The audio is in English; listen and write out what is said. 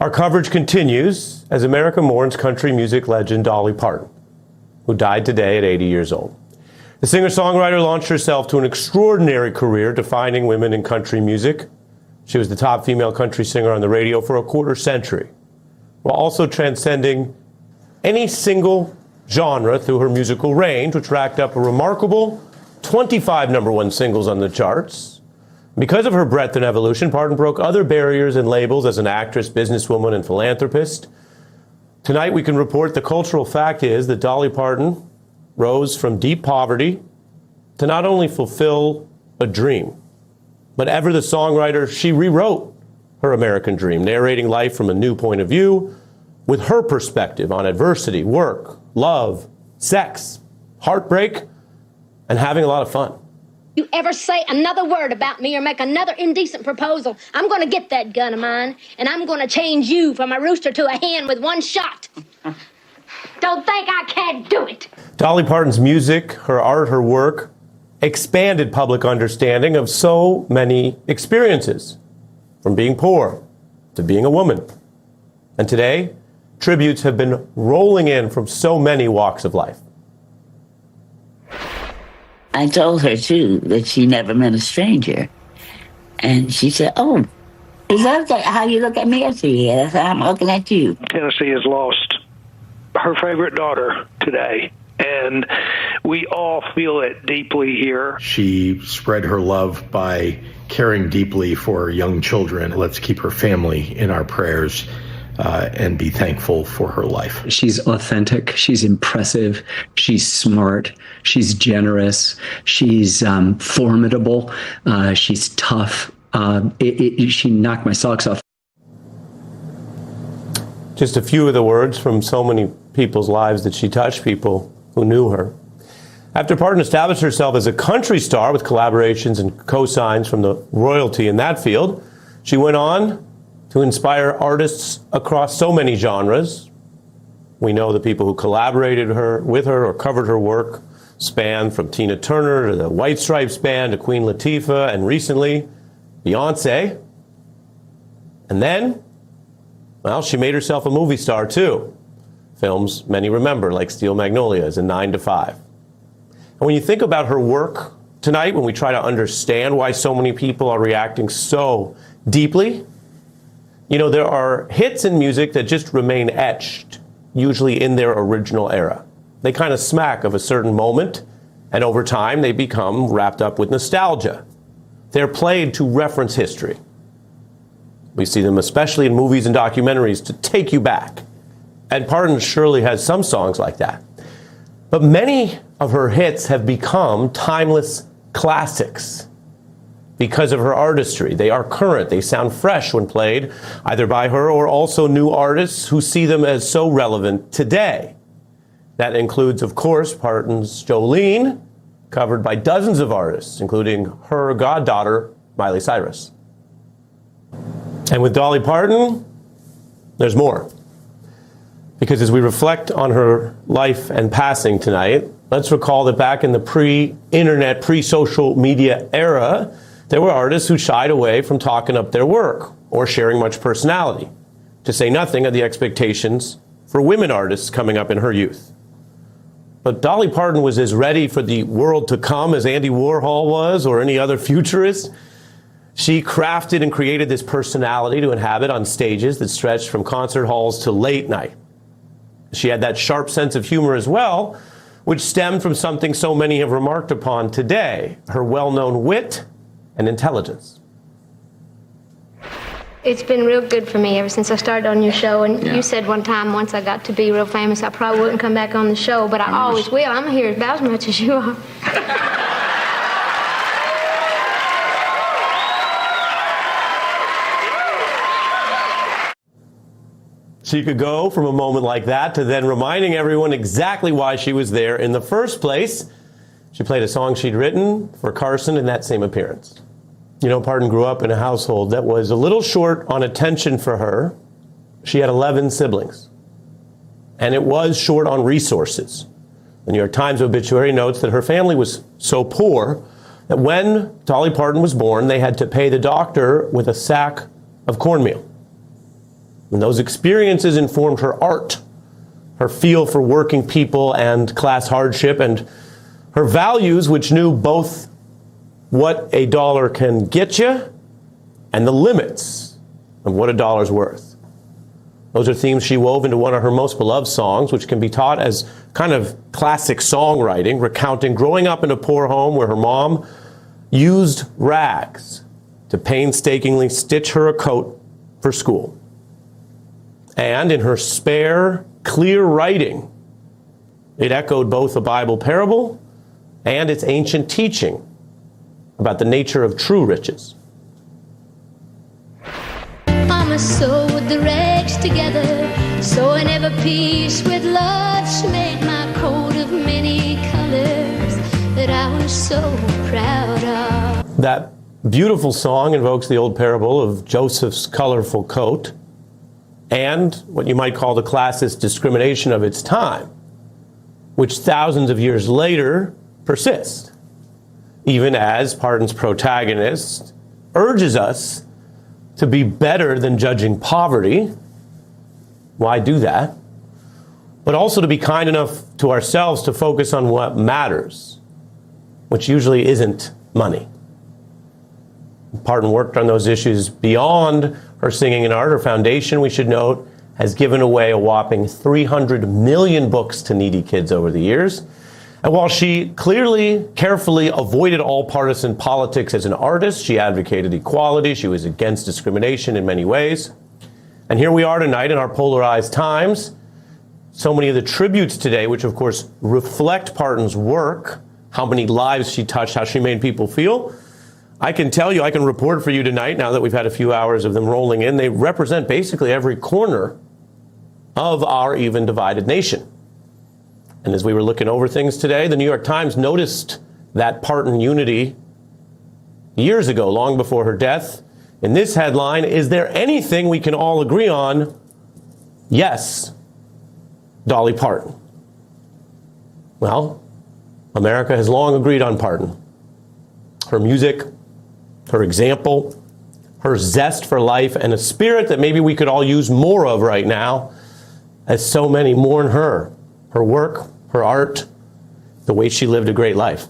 Our coverage continues as America mourns country music legend Dolly Parton, who died today at 80 years old. The singer-songwriter launched herself to an extraordinary career defining women in country music. She was the top female country singer on the radio for a quarter century, while also transcending any single genre through her musical range, which racked up a remarkable 25 #1 singles on the charts. Because of her breadth and evolution, Parton broke other barriers and labels as an actress, businesswoman, and philanthropist. Tonight, we can report the cultural fact is that Dolly Parton rose from deep poverty to not only fulfill a dream, but ever the songwriter, she rewrote her American dream, narrating life from a new point of view with her perspective on adversity, work, love, sex, heartbreak, and having a lot of fun. You ever say another word about me or make another indecent proposal, I'm going to get that gun of mine, and I'm going to change you from a rooster to a hen with one shot. Don't think I can't do it. Dolly Parton's music, her art, her work expanded public understanding of so many experiences, from being poor to being a woman. And today, tributes have been rolling in from so many walks of life. I told her, too, that she never met a stranger. And she said, oh, is that how you look at me? I said, yeah, that's how I'm looking at you. Tennessee has lost her favorite daughter today, and we all feel it deeply here. She spread her love by caring deeply for young children. Let's keep her family in our prayers. And be thankful for her life. She's authentic. She's impressive. She's smart. She's generous. She's formidable. She's tough. She knocked my socks off. Just a few of the words from so many people's lives that she touched, people who knew her. After Parton established herself as a country star with collaborations and co-signs from the royalty in that field, she went on to inspire artists across so many genres. We know the people who collaborated with her or covered her work span from Tina Turner to the White Stripes Band to Queen Latifah, and recently, Beyonce. And then, well, she made herself a movie star too. Films many remember, like Steel Magnolias and 9 to 5. And when you think about her work tonight, when we try to understand why so many people are reacting so deeply, you know, there are hits in music that just remain etched, usually in their original era. They kind of smack of a certain moment, and over time they become wrapped up with nostalgia. They're played to reference history. We see them especially in movies and documentaries to take you back. And Parton surely has some songs like that. But many of her hits have become timeless classics. Because of her artistry, they are current, they sound fresh when played, either by her or also new artists who see them as so relevant today. That includes, of course, Parton's Jolene, covered by dozens of artists, including her goddaughter, Miley Cyrus. And with Dolly Parton, there's more. Because as we reflect on her life and passing tonight, let's recall that back in the pre-internet, pre-social media era, there were artists who shied away from talking up their work or sharing much personality, to say nothing of the expectations for women artists coming up in her youth. But Dolly Parton was as ready for the world to come as Andy Warhol was or any other futurist. She crafted and created this personality to inhabit on stages that stretched from concert halls to late night. She had that sharp sense of humor as well, which stemmed from something so many have remarked upon today, her well-known wit and intelligence. It's been real good for me ever since I started on your show, and you said one time once I got to be real famous, I probably wouldn't come back on the show, but I always will. I'm here about as much as you are. She could go from a moment like that to then reminding everyone exactly why she was there in the first place. She played a song she'd written for Carson in that same appearance. You know, Parton grew up in a household that was a little short on attention for her. She had 11 siblings, and it was short on resources. The New York Times obituary notes that her family was so poor that when Dolly Parton was born, they had to pay the doctor with a sack of cornmeal. And those experiences informed her art, her feel for working people and class hardship, and her values, which knew both what a dollar can get you and the limits of what a dollar's worth. Those are themes she wove into one of her most beloved songs, which can be taught as kind of classic songwriting, recounting growing up in a poor home where her mom used rags to painstakingly stitch her a coat for school. And in her spare, clear writing, it echoed both a Bible parable and its ancient teaching about the nature of true riches. Mama sewed the rags together, sewing every piece with love. She made my coat of many colors that I was so proud of. That beautiful song invokes the old parable of Joseph's colorful coat and what you might call the classist discrimination of its time, which thousands of years later persists, even as Parton's protagonist urges us to be better than judging poverty. Why do that? But also to be kind enough to ourselves to focus on what matters, which usually isn't money. Parton worked on those issues beyond her singing and art. Her foundation, we should note, has given away a whopping 300 million books to needy kids over the years. And while she clearly, carefully avoided all partisan politics as an artist, she advocated equality. She was against discrimination in many ways. And here we are tonight in our polarized times. So many of the tributes today, which of course reflect Parton's work, how many lives she touched, how she made people feel. I can tell you, I can report for you tonight, now that we've had a few hours of them rolling in, they represent basically every corner of our even divided nation. And as we were looking over things today, the New York Times noticed that Parton unity years ago, long before her death. In this headline, is there anything we can all agree on? Yes, Dolly Parton. Well, America has long agreed on Parton. Her music, her example, her zest for life, and a spirit that maybe we could all use more of right now as so many mourn her work, her art, the way she lived a great life.